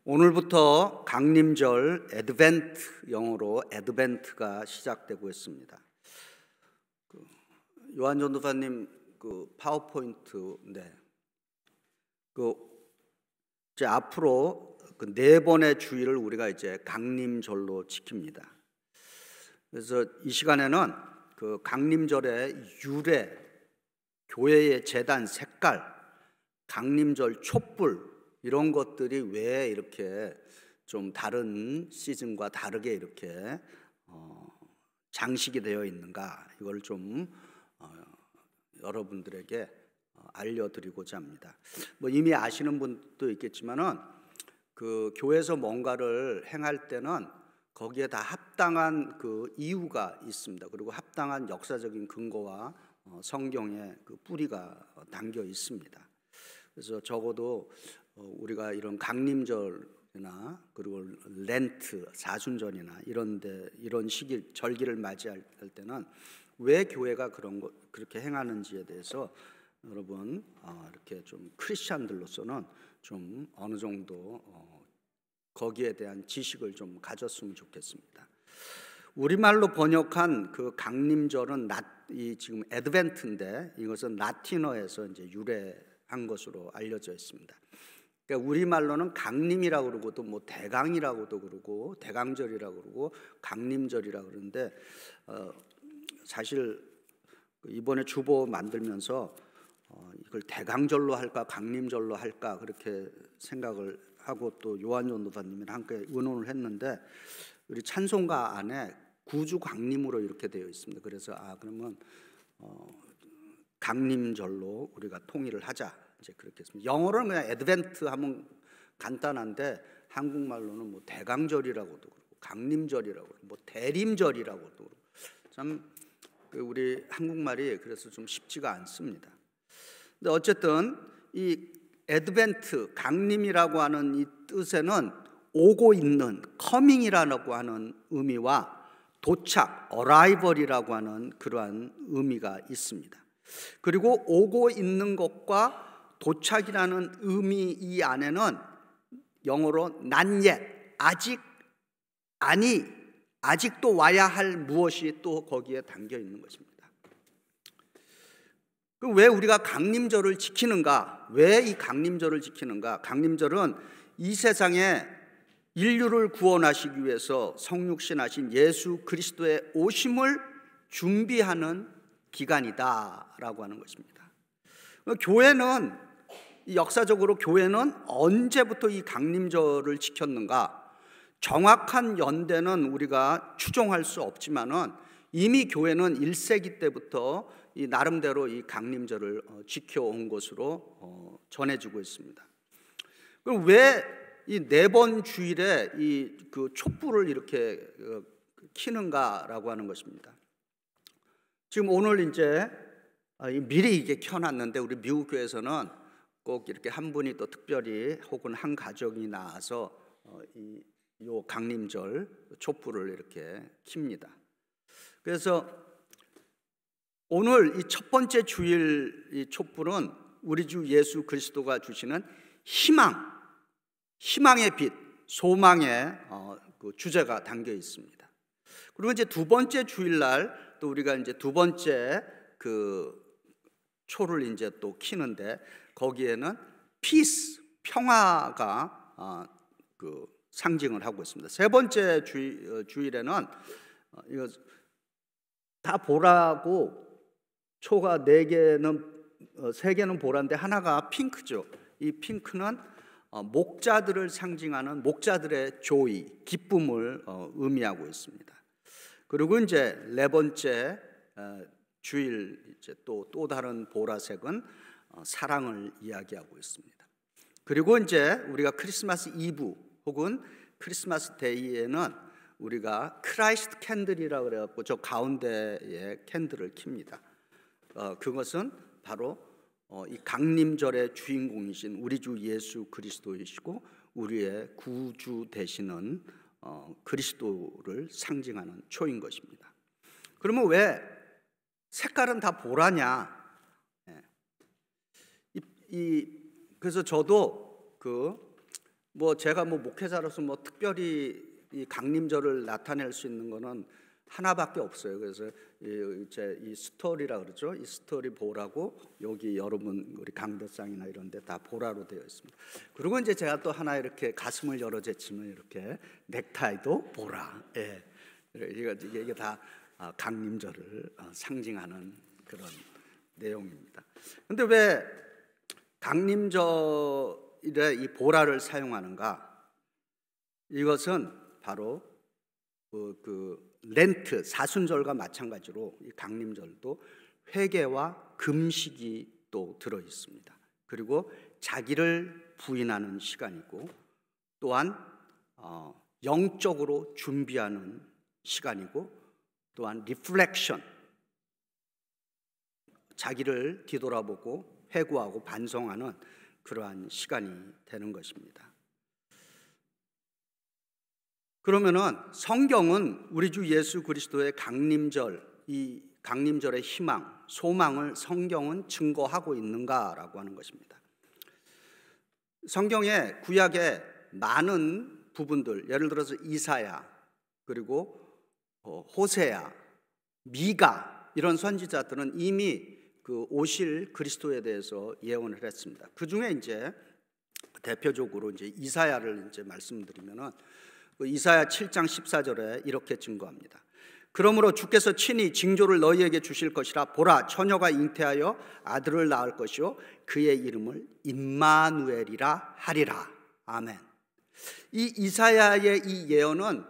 오늘부터 강림절 애드벤트, 영어로 애드벤트가 시작되고 있습니다. 요한 전도사님 파워포인트인데 이제 앞으로 네 번의 주일을 우리가 이제 강림절로 지킵니다. 그래서 이 시간에는 강림절의 유래, 교회의 제단 색깔, 강림절 촛불 이런 것들이 왜 이렇게 좀 다른 시즌과 다르게 이렇게 장식이 되어 있는가, 이걸 좀 여러분들에게 알려드리고자 합니다. 이미 아시는 분도 있겠지만은 교회에서 뭔가를 행할 때는 거기에 다 합당한 이유가 있습니다. 그리고 합당한 역사적인 근거와 성경의 뿌리가 담겨 있습니다. 그래서 적어도 우리가 이런 강림절이나 그리고 렌트, 사순절이나 이런 시기 절기를 맞이할 때는 왜 교회가 그렇게 행하는지에 대해서 여러분 이렇게 좀 크리스찬들로서는 좀 어느 정도 거기에 대한 지식을 좀 가졌으면 좋겠습니다. 우리말로 번역한 강림절은 지금 애드벤트인데 이것은 라틴어에서 이제 유래한 것으로 알려져 있습니다. 그러니까 우리말로는 강림이라고 그러고도 대강이라고도 그러고 대강절이라고 그러고 강림절이라고 그러는데 사실 이번에 주보 만들면서 이걸 대강절로 할까 강림절로 할까 그렇게 생각을 하고 또 요한 전도사님이랑 함께 의논을 했는데 우리 찬송가 안에 구주 강림으로 이렇게 되어 있습니다. 그래서 그러면 강림절로 우리가 통일을 하자, 이제 그렇게 했습니다. 영어로는 그냥 애드벤트 하면 간단한데 한국말로는 대강절이라고도 그러고 강림절이라고 그러고 대림절이라고도 그러고 참 우리 한국말이 그래서 좀 쉽지가 않습니다. 근데 어쨌든 이 애드벤트, 강림이라고 하는 이 뜻에는 오고 있는, 커밍이라고 하는 의미와 도착, 어라이벌이라고 하는 그러한 의미가 있습니다. 그리고 오고 있는 것과 도착이라는 의미 이 안에는 영어로 not yet, 아직 아니, 아직도 와야 할 무엇이 또 거기에 담겨 있는 것입니다. 왜 우리가 강림절을 지키는가? 왜 이 강림절을 지키는가? 강림절은 이 세상에 인류를 구원하시기 위해서 성육신하신 예수 그리스도의 오심을 준비하는 기간이다라고 하는 것입니다. 교회는 역사적으로 교회는 언제부터 이 강림절을 지켰는가? 정확한 연대는 우리가 추정할 수 없지만은 이미 교회는 1세기 때부터 이 나름대로 이 강림절을 지켜온 것으로 전해지고 있습니다. 그럼 왜 이 네 번 주일에 이 촛불을 이렇게 켜는가라고 하는 것입니다. 지금 오늘 이제 미리 이게 켜놨는데 우리 미국 교회에서는 꼭 이렇게 한 분이 또 특별히 혹은 한 가족이 나와서 이 강림절 촛불을 이렇게 킵니다. 그래서 오늘 이 첫 번째 주일 이 촛불은 우리 주 예수 그리스도가 주시는 희망의 빛, 소망의 주제가 담겨 있습니다. 그리고 이제 두 번째 주일날 또 우리가 이제 두 번째 초를 이제 또 켜는데 거기에는 피스, 평화가 상징을 하고 있습니다. 세 번째 주일에는 이거 다 보라고 초가 4개는 3개는 보라인데 하나가 핑크죠. 이 핑크는 목자들을 상징하는 목자들의 조이, 기쁨을 의미하고 있습니다. 그리고 이제 네 번째 주일 이제 또 다른 보라색은 사랑을 이야기하고 있습니다. 그리고 이제 우리가 크리스마스 이브 혹은 크리스마스 데이에는 우리가 크라이스트 캔들이라고 그래갖고 저 가운데에 캔들을 킵니다. 그것은 바로 이 강림절의 주인공이신 우리 주 예수 그리스도이시고 우리의 구주 되시는 그리스도를 상징하는 초인 것입니다. 그러면 왜 색깔은 다 보라냐? 그래서 저도 뭐 제가 뭐 목회자로서 뭐 특별히 이 강림절을 나타낼 수 있는 거는 하나밖에 없어요. 그래서 이 스토리라 그러죠. 이 스토리 보라고 여기 여러분 우리 강대상이나 이런 데 다 보라로 되어 있습니다. 그리고 이제 제가 또 하나 이렇게 가슴을 열어 제치면 이렇게 넥타이도 보라. 예. 이게 다 강림절을 상징하는 그런 내용입니다. 근데 왜 강림절에 이 보라를 사용하는가? 이것은 바로 그 렌트 사순절과 마찬가지로 이 강림절도 회개와 금식이 또 들어 있습니다. 그리고 자기를 부인하는 시간이고 또한 영적으로 준비하는 시간이고 또한 리플렉션, 자기를 뒤돌아보고 회고하고 반성하는 그러한 시간이 되는 것입니다. 그러면은 성경은 우리 주 예수 그리스도의 강림절, 이 강림절의 희망, 소망을 성경은 증거하고 있는가라고 하는 것입니다. 성경의 구약의 많은 부분들, 예를 들어서 이사야, 그리고 호세야, 미가 이런 선지자들은 이미 그 오실 그리스도에 대해서 예언을 했습니다. 그 중에 이제 대표적으로 이제 이사야를 이제 말씀드리면은 이사야 7장 14절에 이렇게 증거합니다. 그러므로 주께서 친히 징조를 너희에게 주실 것이라. 보라, 처녀가 잉태하여 아들을 낳을 것이요 그의 이름을 임마누엘이라 하리라. 아멘. 이 이사야의 이 예언은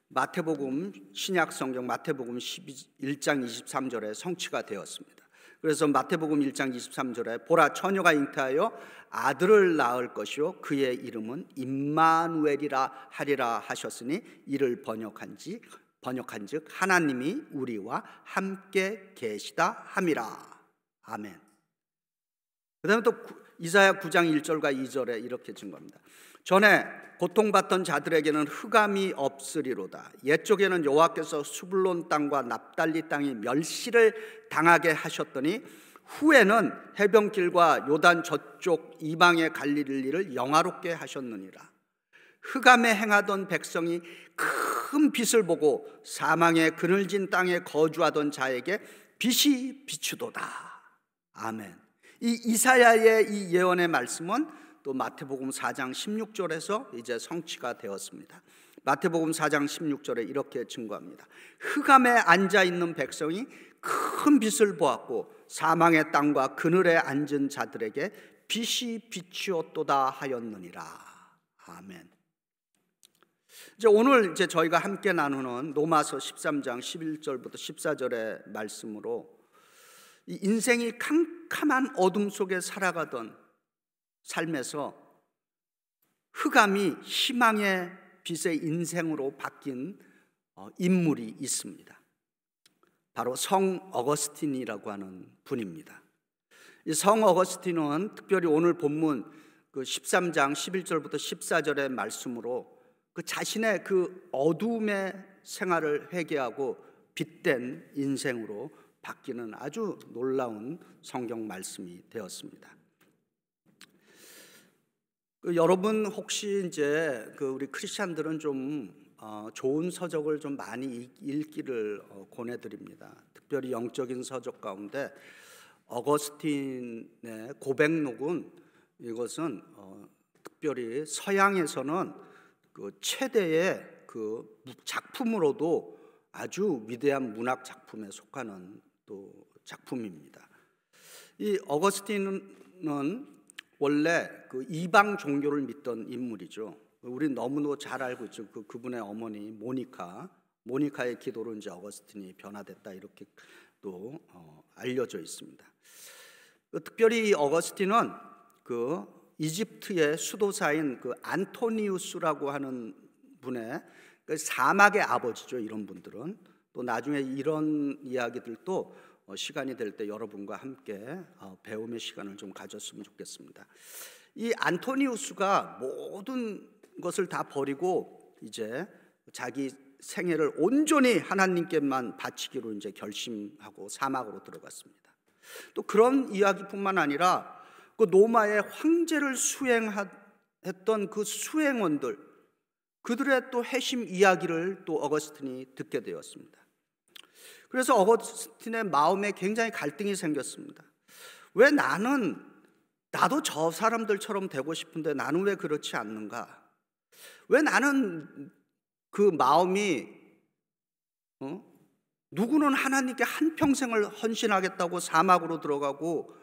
마태복음 신약 성경 마태복음 1장 23절에 성취가 되었습니다. 그래서 마태복음 1장 23절에 보라, 처녀가 잉태하여 아들을 낳을 것이요 그의 이름은 임마누엘이라 하리라 하셨으니 이를 번역한즉 하나님이 우리와 함께 계시다 함이라. 아멘. 그 다음에 또 이사야 9장 1절과 2절에 이렇게 증거합니다. 전에 고통받던 자들에게는 흑암이 없으리로다. 옛적에는 여호와께서 수블론 땅과 납달리 땅이 멸시를 당하게 하셨더니 후에는 해변길과 요단 저쪽 이방의 갈릴리를 영화롭게 하셨느니라. 흑암에 행하던 백성이 큰 빛을 보고 사망의 그늘진 땅에 거주하던 자에게 빛이 비추도다. 아멘. 이 이사야의 이 예언의 말씀은 또 마태복음 4장 16절에서 이제 성취가 되었습니다. 마태복음 4장 16절에 이렇게 증거합니다. 흑암에 앉아 있는 백성이 큰 빛을 보았고 사망의 땅과 그늘에 앉은 자들에게 빛이 비추었도다 하였느니라. 아멘. 이제 오늘 이제 저희가 함께 나누는 로마서 13장 11절부터 14절의 말씀으로 이 인생이 캄캄한 어둠 속에 살아가던 삶에서 흑암이 희망의 빛의 인생으로 바뀐 인물이 있습니다. 바로 성 어거스틴이라고 하는 분입니다. 이 성 어거스틴은 특별히 오늘 본문 그 13장 11절부터 14절의 말씀으로 그 자신의 그 어둠의 생활을 회개하고 빛된 인생으로 바뀌는 아주 놀라운 성경 말씀이 되었습니다. 여러분 혹시 이제 우리 크리스찬들은 좀 좋은 서적을 좀 많이 읽기를 권해드립니다. 특별히 영적인 서적 가운데 어거스틴의 고백록은 이것은 특별히 서양에서는 그 최대의 그 작품으로도 아주 위대한 문학 작품에 속하는 또 작품입니다. 이 어거스틴은 원래 그 이방 종교를 믿던 인물이죠. 우리 너무도 잘 알고 있죠. 그분의 어머니 모니카의 기도로 이제 어거스틴이 변화됐다 이렇게 또 알려져 있습니다. 특별히 이 어거스틴은 그 이집트의 수도사인 그 안토니우스라고 하는 분의 그 사막의 아버지죠. 이런 분들은 또 나중에 이런 이야기들도 시간이 될 때 여러분과 함께 배움의 시간을 좀 가졌으면 좋겠습니다. 이 안토니우스가 모든 것을 다 버리고 이제 자기 생애를 온전히 하나님께만 바치기로 이제 결심하고 사막으로 들어갔습니다. 또 그런 이야기뿐만 아니라 그 로마의 황제를 수행하던 했던 그 수행원들, 그들의 또 회심 이야기를 또 어거스틴이 듣게 되었습니다. 그래서 어거스틴의 마음에 굉장히 갈등이 생겼습니다. 왜 나도 저 사람들처럼 되고 싶은데 나는 왜 그렇지 않는가? 왜 나는 그 마음이 누구는 하나님께 한평생을 헌신하겠다고 사막으로 들어가고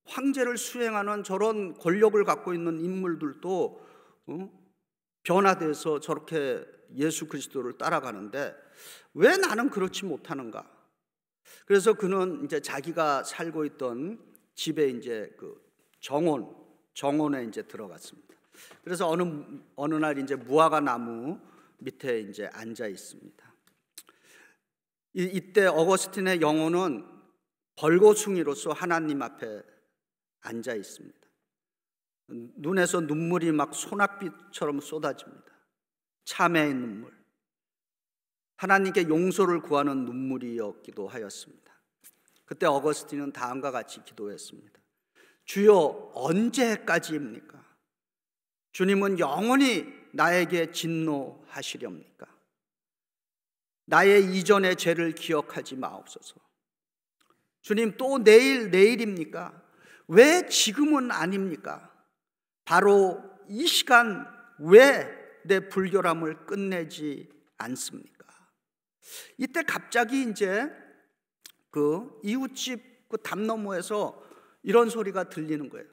황제를 수행하는 저런 권력을 갖고 있는 인물들도 변화돼서 저렇게 예수 그리스도를 따라가는데 왜 나는 그렇지 못하는가? 그래서 그는 이제 자기가 살고 있던 집에 이제 그 정원에 이제 들어갔습니다. 그래서 어느 날 이제 무화과 나무 밑에 이제 앉아 있습니다. 이때 어거스틴의 영혼은 벌거숭이로서 하나님 앞에 앉아 있습니다. 눈에서 눈물이 막 소낙비처럼 쏟아집니다. 참회의 눈물, 하나님께 용서를 구하는 눈물이었기도 하였습니다. 그때 어거스틴은 다음과 같이 기도했습니다. 주여, 언제까지입니까? 주님은 영원히 나에게 진노하시렵니까? 나의 이전의 죄를 기억하지 마옵소서. 주님, 또 내일입니까? 왜 지금은 아닙니까? 바로 이 시간 왜 내 불결함을 끝내지 않습니까? 이때 갑자기 이제 그 이웃집 그 담 너머에서 이런 소리가 들리는 거예요.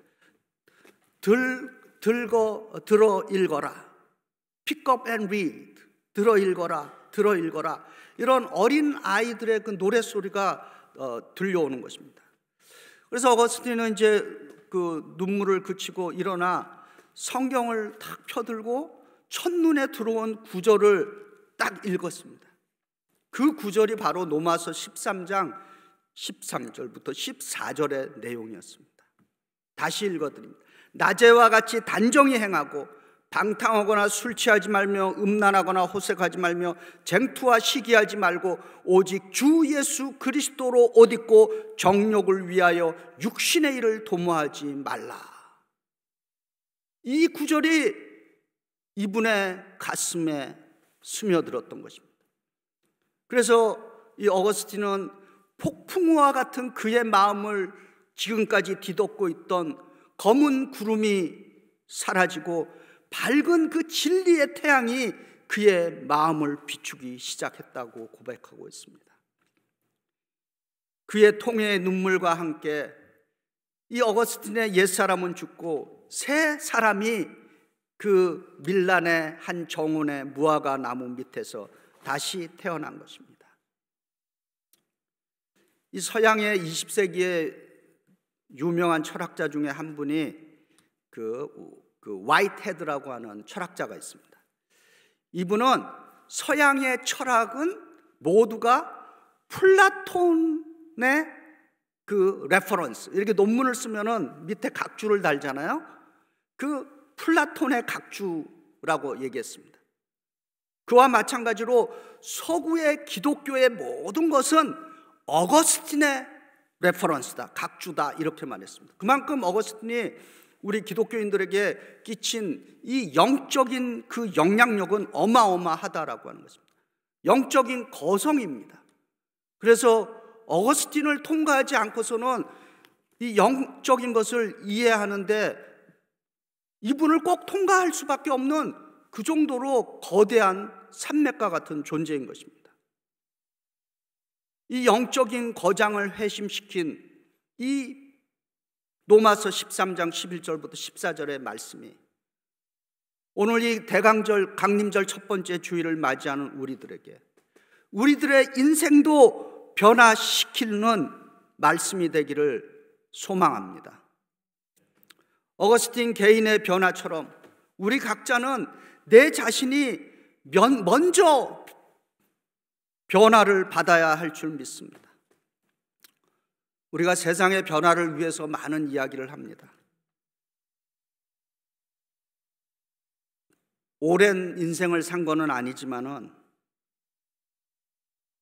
들어 읽어라. Pick up and read. 들어 읽어라. 이런 어린 아이들의 그 노랫소리가 들려오는 것입니다. 그래서 어거스틴은 이제 그 눈물을 그치고 일어나 성경을 탁 펴들고 첫눈에 들어온 구절을 딱 읽었습니다. 그 구절이 바로 로마서 13장 13절부터 14절의 내용이었습니다. 다시 읽어드립니다. 낮에와 같이 단정히 행하고 방탕하거나 술 취하지 말며 음란하거나 호색하지 말며 쟁투와 시기하지 말고 오직 주 예수 그리스도로 옷 입고 정욕을 위하여 육신의 일을 도모하지 말라. 이 구절이 이분의 가슴에 스며들었던 것입니다. 그래서 이 어거스틴은 폭풍우와 같은 그의 마음을 지금까지 뒤덮고 있던 검은 구름이 사라지고 밝은 그 진리의 태양이 그의 마음을 비추기 시작했다고 고백하고 있습니다. 그의 통회의 눈물과 함께 이 어거스틴의 옛사람은 죽고 새 사람이 그 밀란의 한 정원의 무화과 나무 밑에서 다시 태어난 것입니다. 이 서양의 20세기의 유명한 철학자 중에 한 분이 그 화이트헤드라고 하는 철학자가 있습니다. 이분은 서양의 철학은 모두가 플라톤의 그 레퍼런스, 이렇게 논문을 쓰면은 밑에 각주를 달잖아요. 그 플라톤의 각주라고 얘기했습니다. 그와 마찬가지로 서구의 기독교의 모든 것은 어거스틴의 레퍼런스다, 각주다, 이렇게 말했습니다. 그만큼 어거스틴이 우리 기독교인들에게 끼친 이 영적인 그 영향력은 어마어마하다라고 하는 것입니다. 영적인 거성입니다. 그래서 어거스틴을 통과하지 않고서는 이 영적인 것을 이해하는데 이분을 꼭 통과할 수밖에 없는 그 정도로 거대한 산맥과 같은 존재인 것입니다. 이 영적인 거장을 회심시킨 이 로마서 13장 11절부터 14절의 말씀이 오늘 이 대강절 강림절 첫 번째 주일을 맞이하는 우리들의 인생도 변화시키는 말씀이 되기를 소망합니다. 어거스틴 개인의 변화처럼 우리 각자는 내 자신이 먼저 변화를 받아야 할 줄 믿습니다. 우리가 세상의 변화를 위해서 많은 이야기를 합니다. 오랜 인생을 산 거는 아니지만은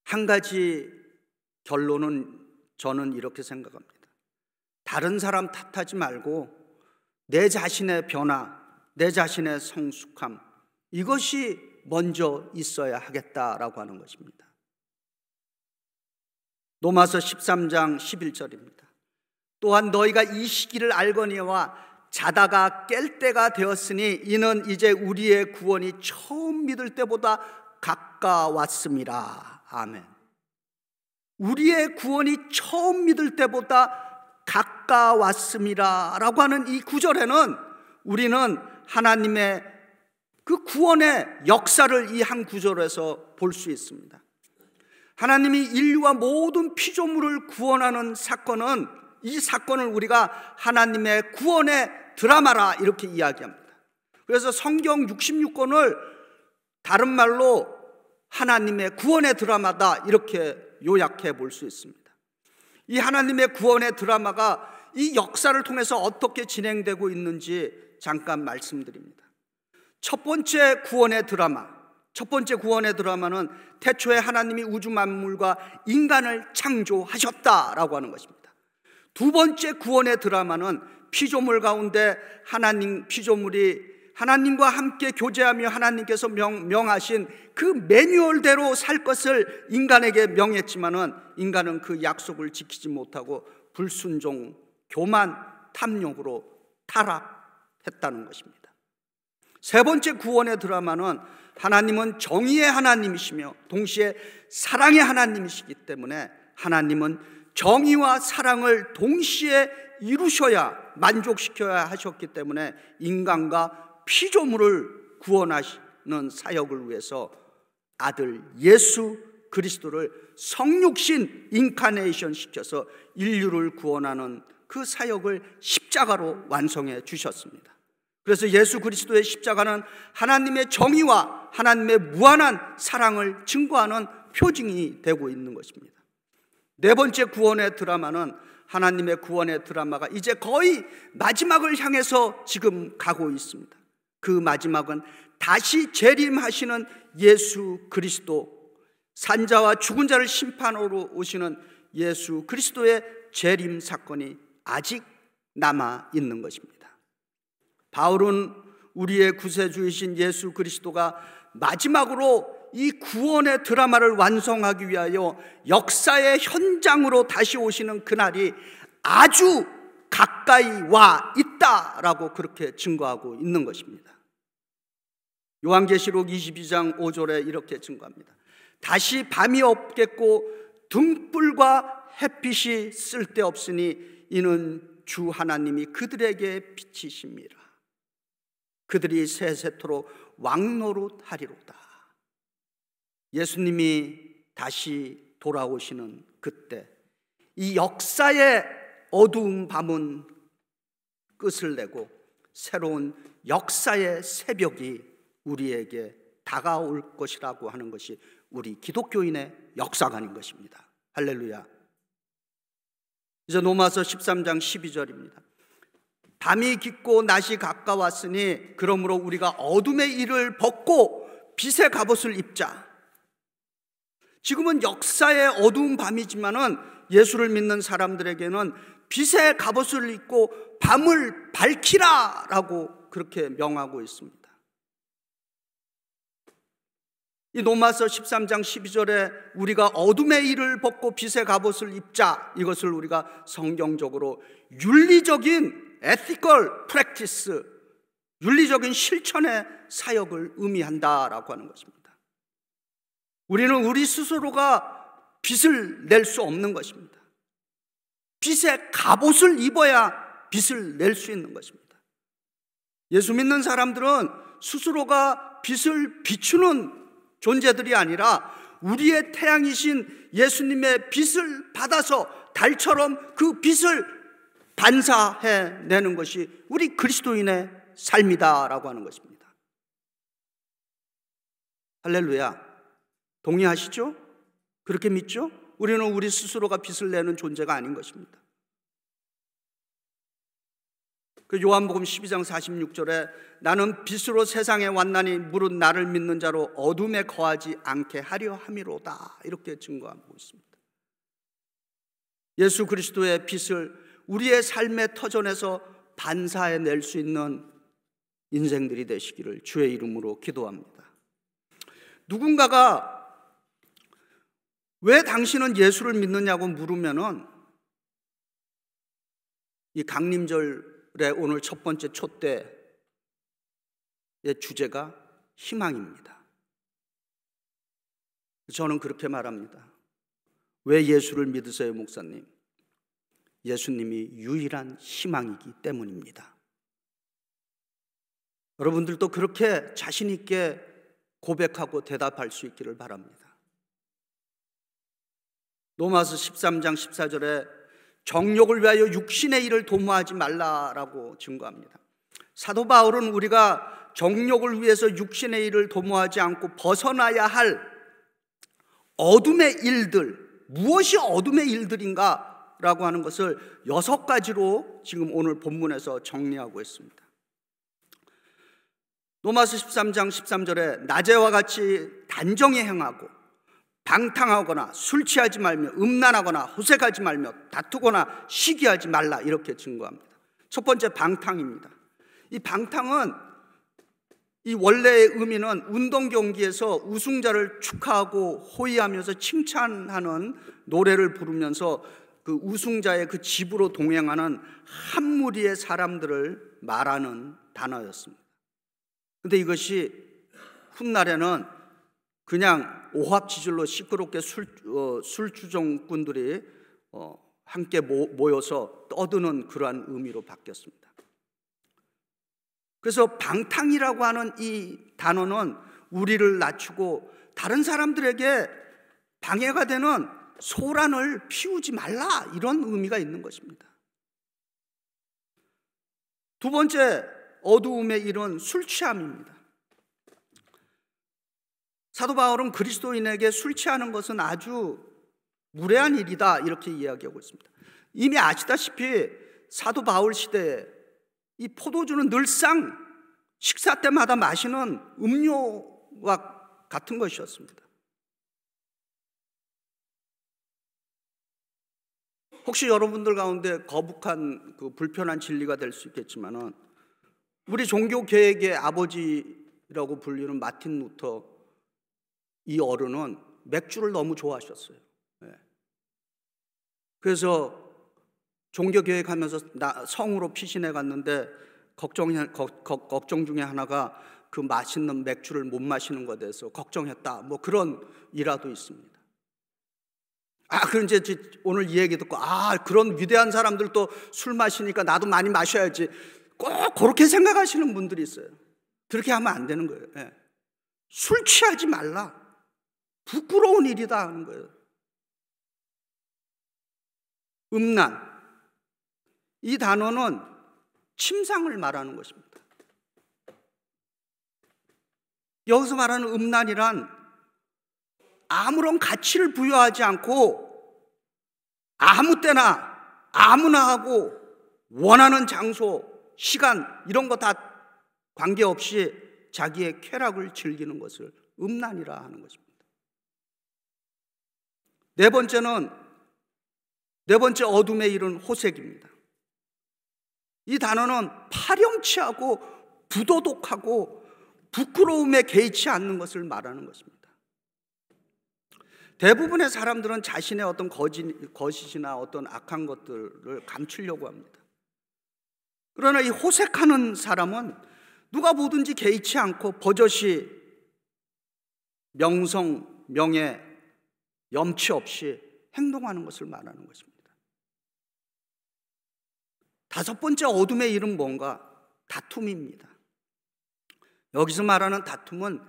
한 가지 결론은 저는 이렇게 생각합니다. 다른 사람 탓하지 말고 내 자신의 변화, 내 자신의 성숙함, 이것이 먼저 있어야 하겠다라고 하는 것입니다. 로마서 13장 11절입니다. 또한 너희가 이 시기를 알거니와 자다가 깰 때가 되었으니 이는 이제 우리의 구원이 처음 믿을 때보다 가까웠음이라. 아멘. 우리의 구원이 처음 믿을 때보다 가까웠음이라 라고 하는 이 구절에는 우리는 하나님의 그 구원의 역사를 이 한 구절에서 볼 수 있습니다. 하나님이 인류와 모든 피조물을 구원하는 사건은, 이 사건을 우리가 하나님의 구원의 드라마라 이렇게 이야기합니다. 그래서 성경 66권을 다른 말로 하나님의 구원의 드라마다 이렇게 요약해 볼 수 있습니다. 이 하나님의 구원의 드라마가 이 역사를 통해서 어떻게 진행되고 있는지 잠깐 말씀드립니다. 첫 번째 구원의 드라마는 태초에 하나님이 우주 만물과 인간을 창조하셨다라고 하는 것입니다. 두 번째 구원의 드라마는 피조물 가운데 피조물이 하나님과 함께 교제하며 하나님께서 명하신 그 매뉴얼대로 살 것을 인간에게 명했지만은 인간은 그 약속을 지키지 못하고 불순종, 교만, 탐욕으로 타락했다는 것입니다. 세 번째 구원의 드라마는 하나님은 정의의 하나님이시며 동시에 사랑의 하나님이시기 때문에 하나님은 정의와 사랑을 동시에 이루셔야, 만족시켜야 하셨기 때문에 인간과 피조물을 구원하시는 사역을 위해서 아들 예수 그리스도를 성육신 인카네이션 시켜서 인류를 구원하는 그 사역을 십자가로 완성해 주셨습니다. 그래서 예수 그리스도의 십자가는 하나님의 정의와 하나님의 무한한 사랑을 증거하는 표징이 되고 있는 것입니다. 네 번째 구원의 드라마는, 하나님의 구원의 드라마가 이제 거의 마지막을 향해서 지금 가고 있습니다. 그 마지막은 다시 재림하시는 예수 그리스도, 산자와 죽은 자를 심판하러 오시는 예수 그리스도의 재림 사건이 아직 남아 있는 것입니다. 바울은 우리의 구세주이신 예수 그리스도가 마지막으로 이 구원의 드라마를 완성하기 위하여 역사의 현장으로 다시 오시는 그날이 아주 가까이 와 있다라고 그렇게 증거하고 있는 것입니다. 요한계시록 22장 5절에 이렇게 증거합니다. 다시 밤이 없겠고 등불과 햇빛이 쓸데없으니 이는 주 하나님이 그들에게 빛이십니다. 그들이 세세토록 왕노릇하리로다. 예수님이 다시 돌아오시는 그때 이 역사의 어두운 밤은 끝을 내고 새로운 역사의 새벽이 우리에게 다가올 것이라고 하는 것이 우리 기독교인의 역사관인 것입니다. 할렐루야. 이제 로마서 13장 12절입니다. 밤이 깊고 낮이 가까웠으니 그러므로 우리가 어둠의 일을 벗고 빛의 갑옷을 입자. 지금은 역사의 어두운 밤이지만은 예수를 믿는 사람들에게는 빛의 갑옷을 입고 밤을 밝히라라고 그렇게 명하고 있습니다. 이 로마서 13장 12절에 우리가 어둠의 일을 벗고 빛의 갑옷을 입자, 이것을 우리가 성경적으로 윤리적인 ethical practice, 윤리적인 실천의 사역을 의미한다라고 하는 것입니다. 우리는 우리 스스로가 빛을 낼 수 없는 것입니다. 빛의 갑옷을 입어야 빛을 낼 수 있는 것입니다. 예수 믿는 사람들은 스스로가 빛을 비추는 존재들이 아니라 우리의 태양이신 예수님의 빛을 받아서 달처럼 그 빛을 반사해내는 것이 우리 그리스도인의 삶이다라고 하는 것입니다. 할렐루야. 동의하시죠? 그렇게 믿죠? 우리는 우리 스스로가 빛을 내는 존재가 아닌 것입니다. 그 요한복음 12장 46절에 나는 빛으로 세상에 왔나니 무릇 나를 믿는 자로 어둠에 거하지 않게 하려 함이로다, 이렇게 증거하고 있습니다. 예수 그리스도의 빛을 우리의 삶의 터전에서 반사해낼 수 있는 인생들이 되시기를 주의 이름으로 기도합니다. 누군가가 왜 당신은 예수를 믿느냐고 물으면은 이 강림절의 오늘 첫 번째 촛대의 주제가 희망입니다. 저는 그렇게 말합니다. 왜 예수를 믿으세요, 목사님? 예수님이 유일한 희망이기 때문입니다. 여러분들도 그렇게 자신 있게 고백하고 대답할 수 있기를 바랍니다. 로마서 13장 14절에 정욕을 위하여 육신의 일을 도모하지 말라라고 증거합니다. 사도 바울은 우리가 정욕을 위해서 육신의 일을 도모하지 않고 벗어나야 할 어둠의 일들, 무엇이 어둠의 일들인가 라고 하는 것을 6가지로 지금 오늘 본문에서 정리하고 있습니다. 로마서 13장 13절에 낮에와 같이 단정히 행하고 방탕하거나 술 취하지 말며 음란하거나 호색하지 말며 다투거나 시기하지 말라 이렇게 증거합니다. 첫 번째 방탕입니다. 이 방탕은 이 원래의 의미는 운동 경기에서 우승자를 축하하고 호의하면서 칭찬하는 노래를 부르면서 그 우승자의 그 집으로 동행하는 한 무리의 사람들을 말하는 단어였습니다. 그런데 이것이 훗날에는 그냥 오합지졸로 시끄럽게 술주정꾼들이 함께 모여서 떠드는 그러한 의미로 바뀌었습니다. 그래서 방탕이라고 하는 이 단어는 우리를 낮추고 다른 사람들에게 방해가 되는 소란을 피우지 말라 이런 의미가 있는 것입니다. 두 번째 어두움의 일은 술 취함입니다. 사도 바울은 그리스도인에게 술 취하는 것은 아주 무례한 일이다 이렇게 이야기하고 있습니다. 이미 아시다시피 사도 바울 시대에 이 포도주는 늘상 식사 때마다 마시는 음료와 같은 것이었습니다. 혹시 여러분들 가운데 거북한 그 불편한 진리가 될 수 있겠지만은 우리 종교 개혁의 아버지라고 불리는 마틴 루터 이 어른은 맥주를 너무 좋아하셨어요. 그래서 종교 개혁하면서 성으로 피신해 갔는데 걱정 중에 하나가 그 맛있는 맥주를 못 마시는 것에 대해서 걱정했다. 뭐 그런 일화도 있습니다. 그럼 이제 오늘 이 얘기 듣고 그런 위대한 사람들도 술 마시니까 나도 많이 마셔야지. 꼭 그렇게 생각하시는 분들이 있어요. 그렇게 하면 안 되는 거예요. 술 취하지 말라. 부끄러운 일이다 하는 거예요. 음란. 이 단어는 침상을 말하는 것입니다. 여기서 말하는 음란이란 아무런 가치를 부여하지 않고 아무 때나 아무나 하고 원하는 장소, 시간 이런 거 다 관계없이 자기의 쾌락을 즐기는 것을 음란이라 하는 것입니다. 네 번째 어둠의 일은 호색입니다. 이 단어는 파렴치하고 부도덕하고 부끄러움에 개의치 않는 것을 말하는 것입니다. 대부분의 사람들은 자신의 어떤 거짓이나 어떤 악한 것들을 감추려고 합니다. 그러나 이 호색하는 사람은 누가 보든지 개의치 않고 버젓이 명성, 명예, 염치 없이 행동하는 것을 말하는 것입니다. 다섯 번째 어둠의 일은 뭔가? 다툼입니다. 여기서 말하는 다툼은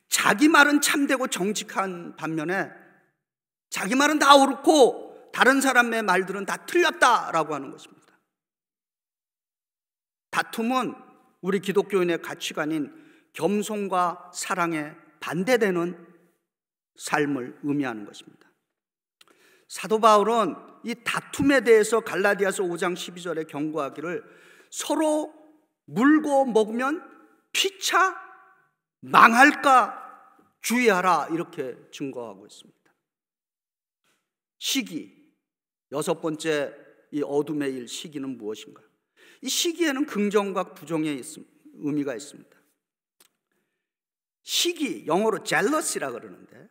자기 말은 참되고 정직한 반면에 자기 말은 다 옳고 다른 사람의 말들은 다 틀렸다라고 하는 것입니다. 다툼은 우리 기독교인의 가치관인 겸손과 사랑에 반대되는 삶을 의미하는 것입니다. 사도 바울은 이 다툼에 대해서 갈라디아서 5장 12절에 경고하기를 서로 물고 먹으면 피차 망할까 주의하라 이렇게 증거하고 있습니다. 시기, 여섯 번째 이 어둠의 일 시기는 무엇인가? 이 시기에는 긍정과 부정이 의미가 있습니다. 시기, 영어로 jealous이라 그러는데,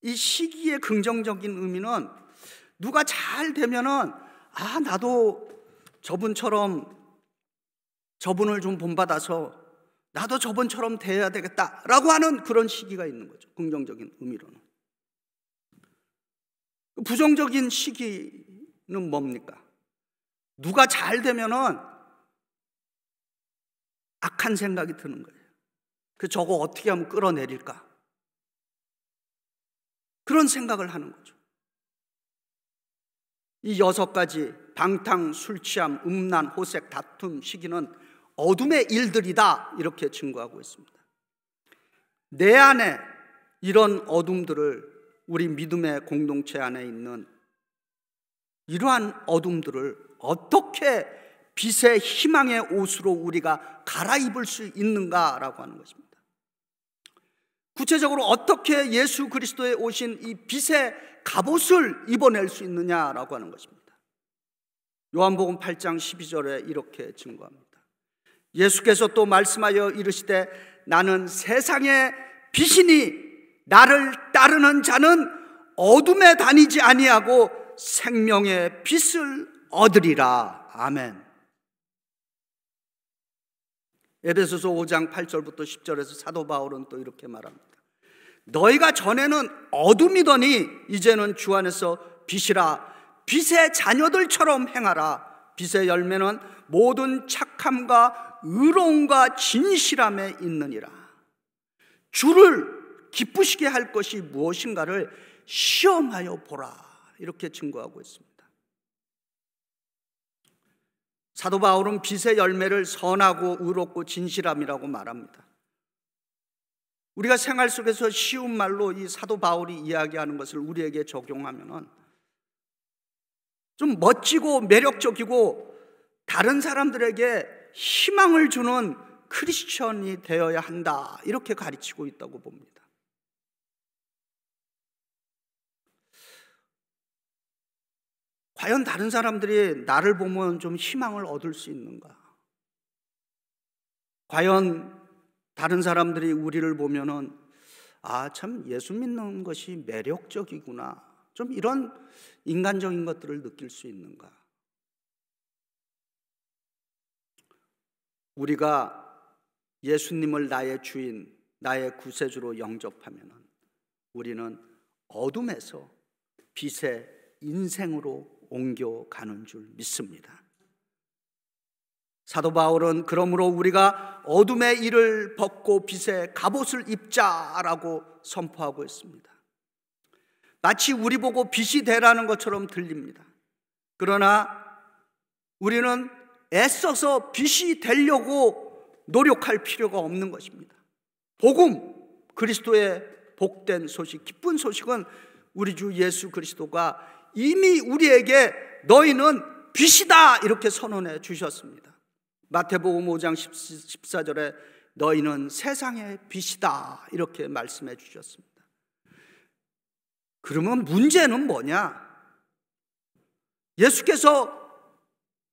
이 시기의 긍정적인 의미는 누가 잘 되면은 나도 저분처럼, 저분을 좀 본받아서 나도 저분처럼 돼야 되겠다라고 하는 그런 시기가 있는 거죠. 긍정적인 의미로는. 부정적인 시기는 뭡니까? 누가 잘 되면은 악한 생각이 드는 거예요. 저거 어떻게 하면 끌어내릴까? 그런 생각을 하는 거죠. 이 6가지 방탕, 술 취함, 음란, 호색, 다툼, 시기는 어둠의 일들이다, 이렇게 증거하고 있습니다. 내 안에 이런 어둠들을, 우리 믿음의 공동체 안에 있는 이러한 어둠들을 어떻게 빛의 희망의 옷으로 우리가 갈아입을 수 있는가라고 하는 것입니다. 구체적으로 어떻게 예수 그리스도에 오신 이 빛의 갑옷을 입어낼 수 있느냐라고 하는 것입니다. 요한복음 8장 12절에 이렇게 증거합니다. 예수께서 또 말씀하여 이르시되 나는 세상의 빛이니 나를 따르는 자는 어둠에 다니지 아니하고 생명의 빛을 얻으리라. 아멘. 에베소서 5장 8절부터 10절에서 사도 바울은 또 이렇게 말합니다. 너희가 전에는 어둠이더니 이제는 주 안에서 빛이라. 빛의 자녀들처럼 행하라. 빛의 열매는 모든 착함과 의로움과 진실함에 있느니라. 주를 기쁘시게 할 것이 무엇인가를 시험하여 보라. 이렇게 증거하고 있습니다. 사도 바울은 빛의 열매를 선하고 의롭고 진실함이라고 말합니다. 우리가 생활 속에서 쉬운 말로 이 사도 바울이 이야기하는 것을 우리에게 적용하면은 좀 멋지고 매력적이고 다른 사람들에게 희망을 주는 크리스천이 되어야 한다, 이렇게 가르치고 있다고 봅니다. 과연 다른 사람들이 나를 보면 좀 희망을 얻을 수 있는가? 과연 다른 사람들이 우리를 보면은 참 예수 믿는 것이 매력적이구나, 좀 이런 인간적인 것들을 느낄 수 있는가? 우리가 예수님을 나의 주인, 나의 구세주로 영접하면은 우리는 어둠에서 빛의 인생으로 옮겨가는 줄 믿습니다. 사도 바울은 그러므로 우리가 어둠의 일을 벗고 빛의 갑옷을 입자라고 선포하고 있습니다. 마치 우리 보고 빛이 되라는 것처럼 들립니다. 그러나 우리는 애써서 빛이 되려고 노력할 필요가 없는 것입니다. 복음, 그리스도의 복된 소식, 기쁜 소식은 우리 주 예수 그리스도가 이미 우리에게 너희는 빛이다, 이렇게 선언해 주셨습니다. 마태복음 5장 14절에 너희는 세상의 빛이다, 이렇게 말씀해 주셨습니다. 그러면 문제는 뭐냐? 예수께서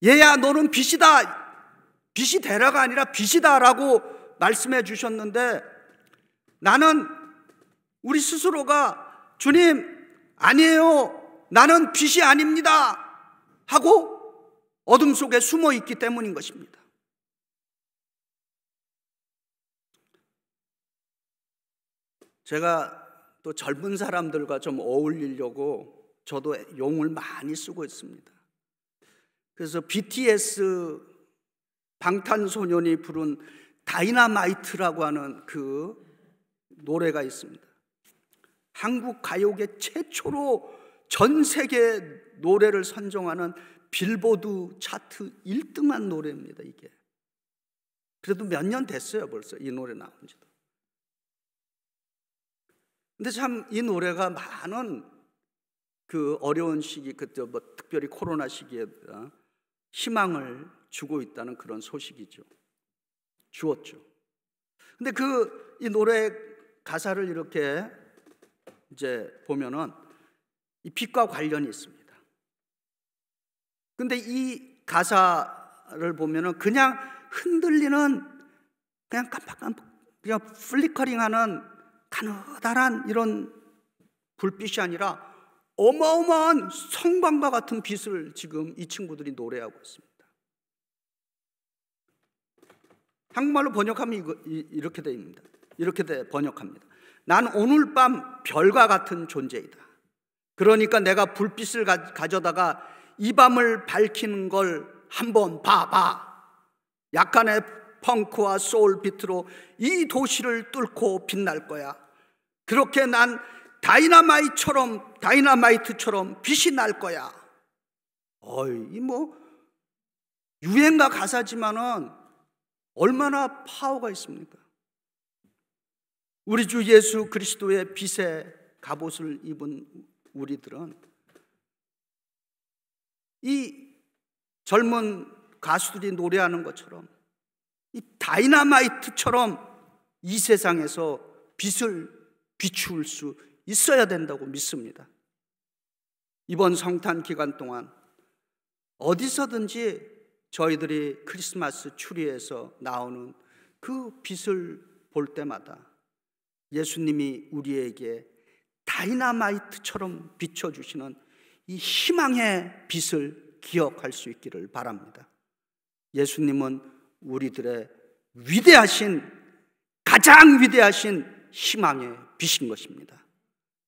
얘야 너는 빛이다, 빛이 되라가 아니라 빛이다라고 말씀해 주셨는데, 나는 우리 스스로가 주님 아니에요, 나는 빛이 아닙니다 하고 어둠 속에 숨어 있기 때문인 것입니다. 제가 또 젊은 사람들과 좀 어울리려고 저도 용을 많이 쓰고 있습니다. 그래서 BTS 방탄소년이 부른 다이너마이트라고 하는 그 노래가 있습니다. 한국 가요계 최초로 전 세계 노래를 선정하는 빌보드 차트 1등한 노래입니다. 이게 그래도 몇 년 됐어요 벌써 이 노래 나온 지도. 근데 참 이 노래가 많은 그 어려운 시기, 그때 뭐 특별히 코로나 시기에 희망을 주고 있다는 그런 소식이죠. 주었죠. 근데 이 노래 가사를 이렇게 이제 보면은 이 빛과 관련이 있습니다. 근데 이 가사를 보면은 그냥 흔들리는 그냥 깜빡깜빡 그냥 플리커링하는 가느다란 이런 불빛이 아니라 어마어마한 성광과 같은 빛을 지금 이 친구들이 노래하고 있습니다. 한국말로 번역하면 이렇게 됩니다. 이렇게 번역합니다. 난 오늘 밤 별과 같은 존재이다. 그러니까 내가 불빛을 가져다가 이 밤을 밝히는 걸 한번 봐봐. 약간의 펑크와 소울 비트로 이 도시를 뚫고 빛날 거야. 그렇게 난 다이나마이트처럼 빛이 날 거야. 이 뭐 유행가 가사지만은 얼마나 파워가 있습니까? 우리 주 예수 그리스도의 빛의 갑옷을 입은 우리들은 이 젊은 가수들이 노래하는 것처럼 이 다이나마이트처럼 이 세상에서 빛을 비추을 수 있어야 된다고 믿습니다. 이번 성탄 기간 동안 어디서든지 저희들이 크리스마스 추리에서 나오는 그 빛을 볼 때마다 예수님이 우리에게 다이나마이트처럼 비춰주시는 이 희망의 빛을 기억할 수 있기를 바랍니다. 예수님은 우리들의 가장 위대하신 희망의 빛인 것입니다.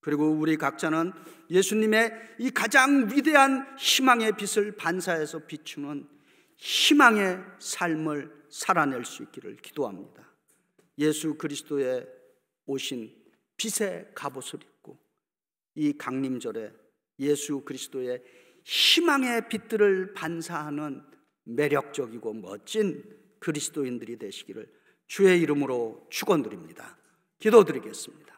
그리고 우리 각자는 예수님의 이 가장 위대한 희망의 빛을 반사해서 비추는 희망의 삶을 살아낼 수 있기를 기도합니다. 예수 그리스도의 오신 빛의 갑옷을 입고 이 강림절에 예수 그리스도의 희망의 빛들을 반사하는 매력적이고 멋진 그리스도인들이 되시기를 주의 이름으로 축원드립니다. 기도드리겠습니다.